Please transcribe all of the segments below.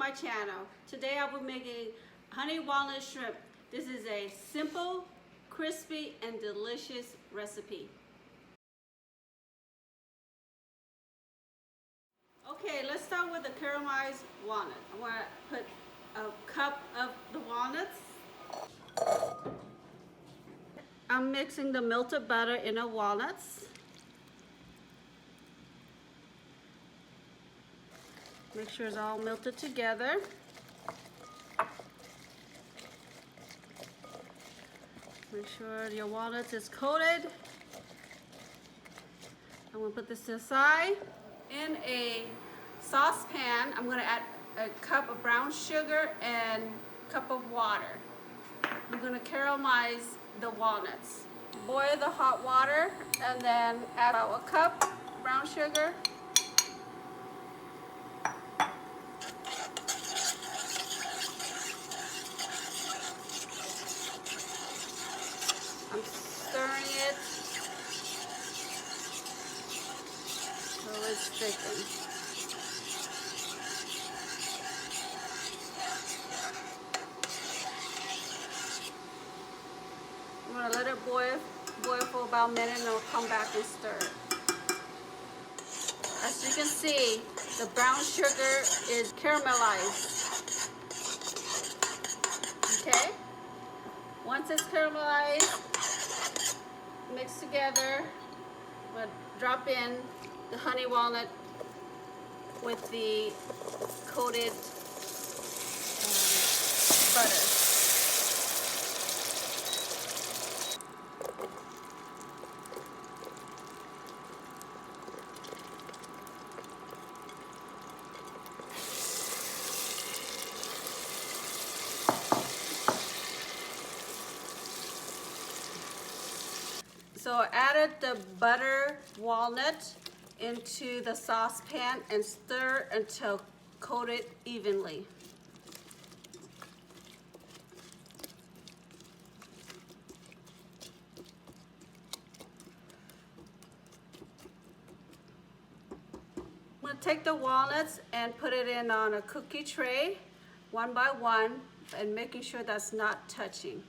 my channel. Today I will be making honey walnut shrimp. This is a simple, crispy, and delicious recipe. Okay, let's start with the caramelized walnut. I want to put a cup of the walnuts. I'm mixing the melted butter in the walnuts. Make sure it's all melted together. Make sure your walnuts is coated. I'm going to put this aside. In a saucepan, I'm going to add a cup of brown sugar and a cup of water. I'm going to caramelize the walnuts. Boil the hot water and then add about a cup brown sugar. I'm stirring it so it's thickened. I'm going to let it boil for about a minute and I'll come back and stir it. As you can see, the brown sugar is caramelized. Okay? Once it's caramelized, mix together, we'll drop in the honey walnut with the coated butter. So I added the butter walnut into the saucepan and stir until coated evenly. I'm going to take the walnuts and put it in on a cookie tray, one by one, and making sure that's not touching.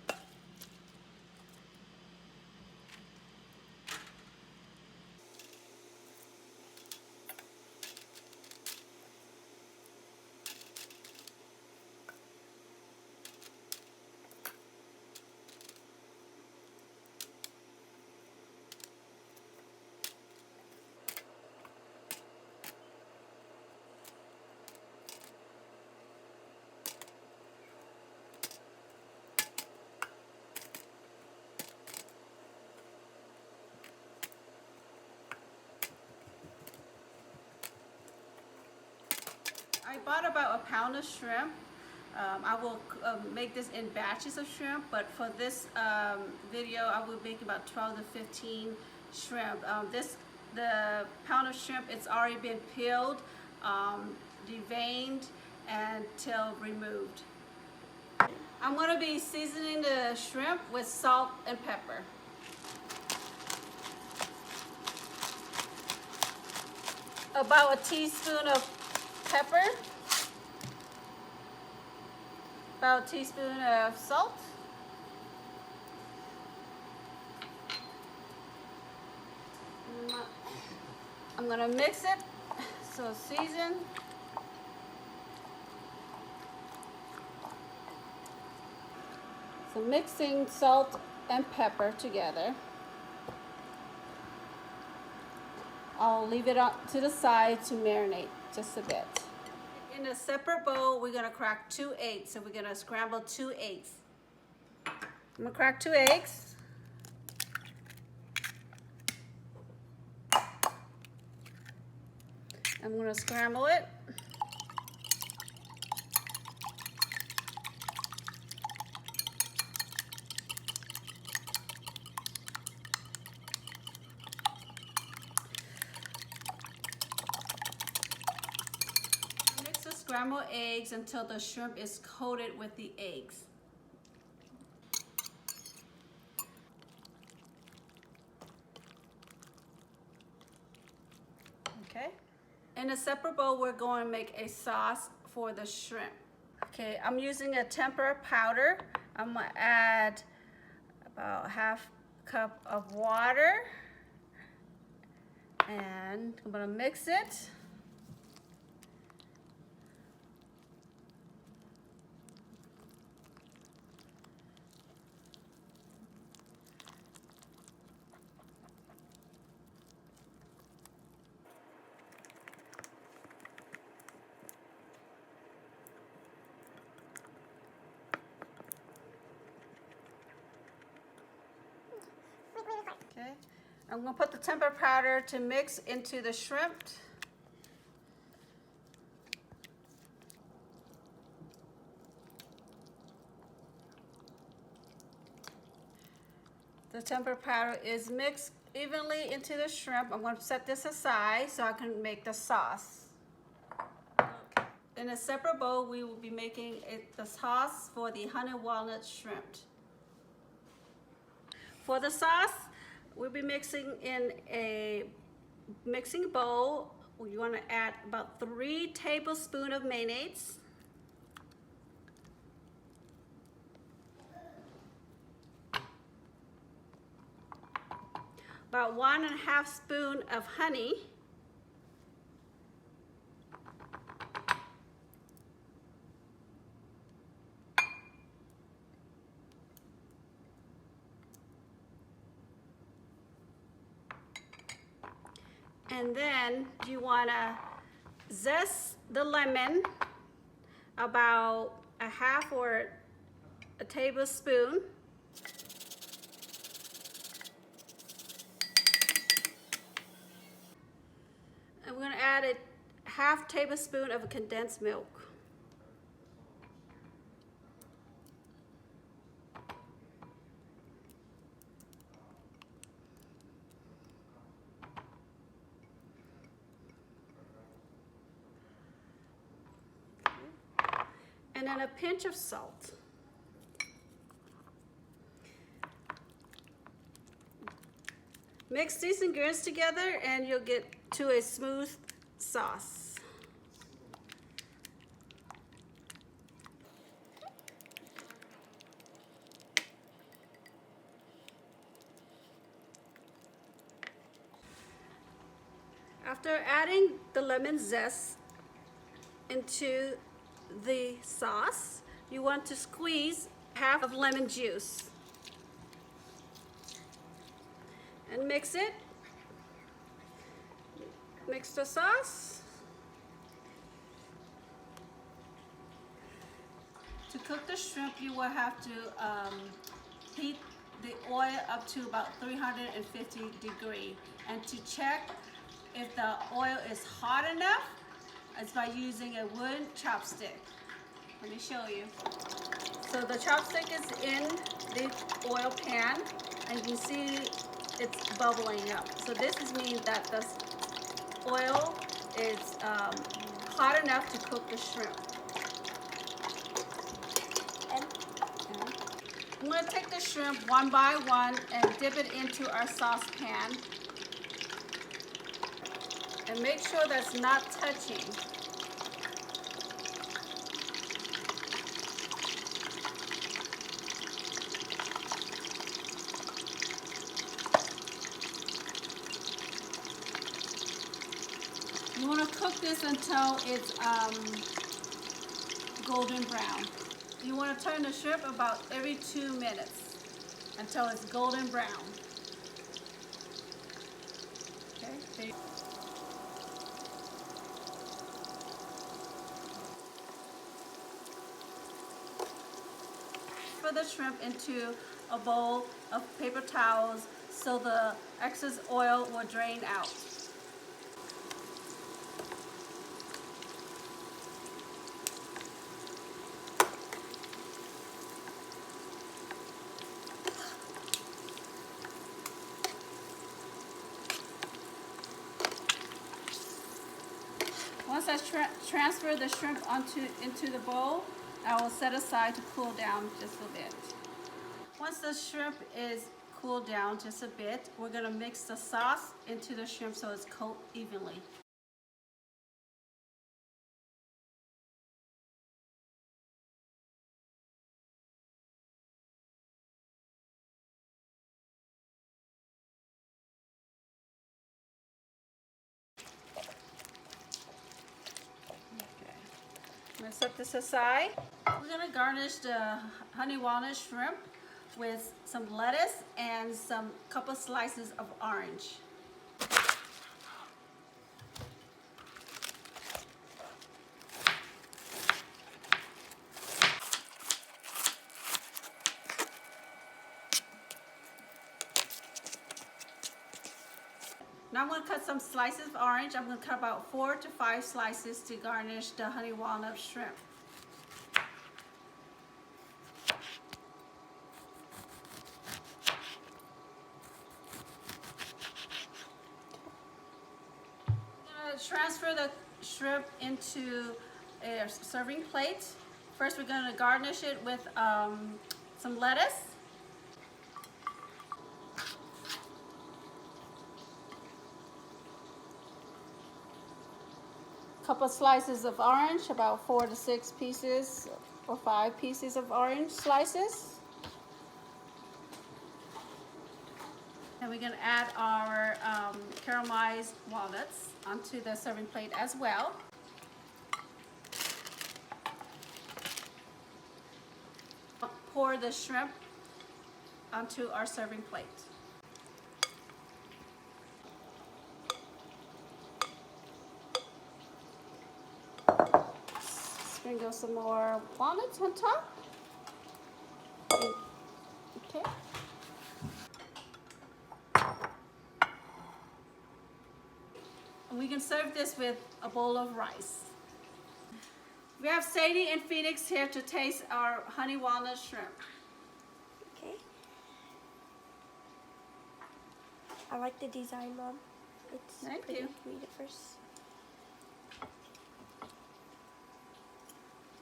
I bought about a pound of shrimp. I will make this in batches of shrimp, but for this video, I will make about 12 to 15 shrimp. The pound of shrimp, it's already been peeled, deveined, and tail removed. I'm going to be seasoning the shrimp with salt and pepper. About a teaspoon of pepper, about a teaspoon of salt, I'm going to mix it, so season. So mixing salt and pepper together. I'll leave it to the side to marinate just a bit. In a separate bowl, we're gonna crack 2 eggs. So we're gonna scramble 2 eggs. I'm gonna crack 2 eggs. I'm gonna scramble it. Scramble eggs until the shrimp is coated with the eggs. Okay. In a separate bowl, we're going to make a sauce for the shrimp. Okay, I'm using a tempura powder. I'm gonna add about half cup of water and I'm gonna mix it. Okay, I'm gonna put the tempura powder to mix into the shrimp. The tempura powder is mixed evenly into the shrimp. I'm going to set this aside so I can make the sauce. In a separate bowl, we will be making the sauce for the honey walnut shrimp. For the sauce, we'll be mixing in a mixing bowl. You want to add about 3 tablespoons of mayonnaise. About 1.5 spoons of honey. And then you want to zest the lemon, about 1/2 or a tablespoon. And we're going to add a 1/2 tablespoon of condensed milk. And then a pinch of salt. Mix these ingredients together and you'll get to a smooth sauce. After adding the lemon zest into the sauce, you want to squeeze 1/2 of lemon juice and mix it. Mix the sauce. To cook the shrimp, you will have to heat the oil up to about 350 degrees. And to check if the oil is hot enough, it's by using a wooden chopstick. Let me show you. So the chopstick is in the oil pan, and you can see it's bubbling up. So this means that the oil is hot enough to cook the shrimp. I'm going to take the shrimp one by one and dip it into our saucepan. And make sure that's not touching. You want to cook this until it's golden brown. You want to turn the shrimp about every 2 minutes until it's golden brown. Okay. Put the shrimp into a bowl of paper towels so the excess oil will drain out. Once I transfer the shrimp into the bowl, I will set aside to cool down just a bit. Once the shrimp is cooled down just a bit, we're going to mix the sauce into the shrimp so it's coated evenly. I'm gonna set this aside. We're gonna garnish the honey walnut shrimp with some lettuce and some couple slices of orange. Now I'm going to cut some slices of orange. I'm going to cut about 4 to 5 slices to garnish the honey walnut shrimp. I'm going to transfer the shrimp into a serving plate. First we're going to garnish it with some lettuce. Couple slices of orange, about 4 to 6 pieces or 5 pieces of orange slices. And we're going to add our caramelized walnuts onto the serving plate as well. Pour the shrimp onto our serving plate. Sprinkle some more walnuts on top. Okay. And we can serve this with a bowl of rice. We have Sadie and Phoenix here to taste our honey walnut shrimp. Okay. I like the design, Mom. It's Thank pretty. you. Read it first.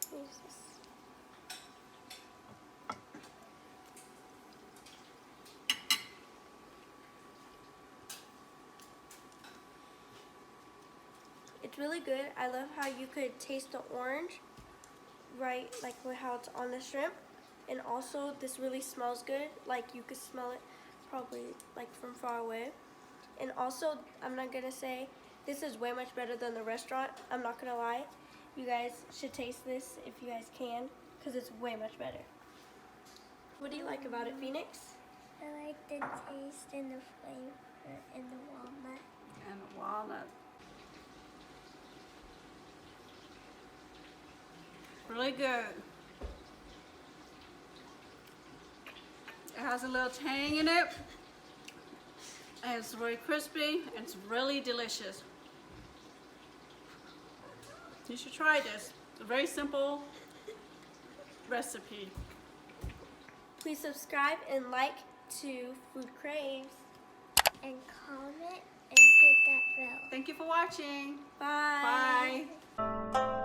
What is this? It's really good. I love how you could taste the orange, right, like how it's on the shrimp. And also, this really smells good. Like, you could smell it probably, like, from far away. And also, I'm not going to say, this is way much better than the restaurant. I'm not going to lie. You guys should taste this if you guys can, because it's way much better. What do you like about it, Phoenix? I like the taste and the flavor and the walnut. And walnut. Really good. It has a little tang in it. And it's really crispy. And it's really delicious. You should try this. It's a very simple recipe. Please subscribe and like to Food Craves. And comment and hit that bell. Thank you for watching. Bye. Bye.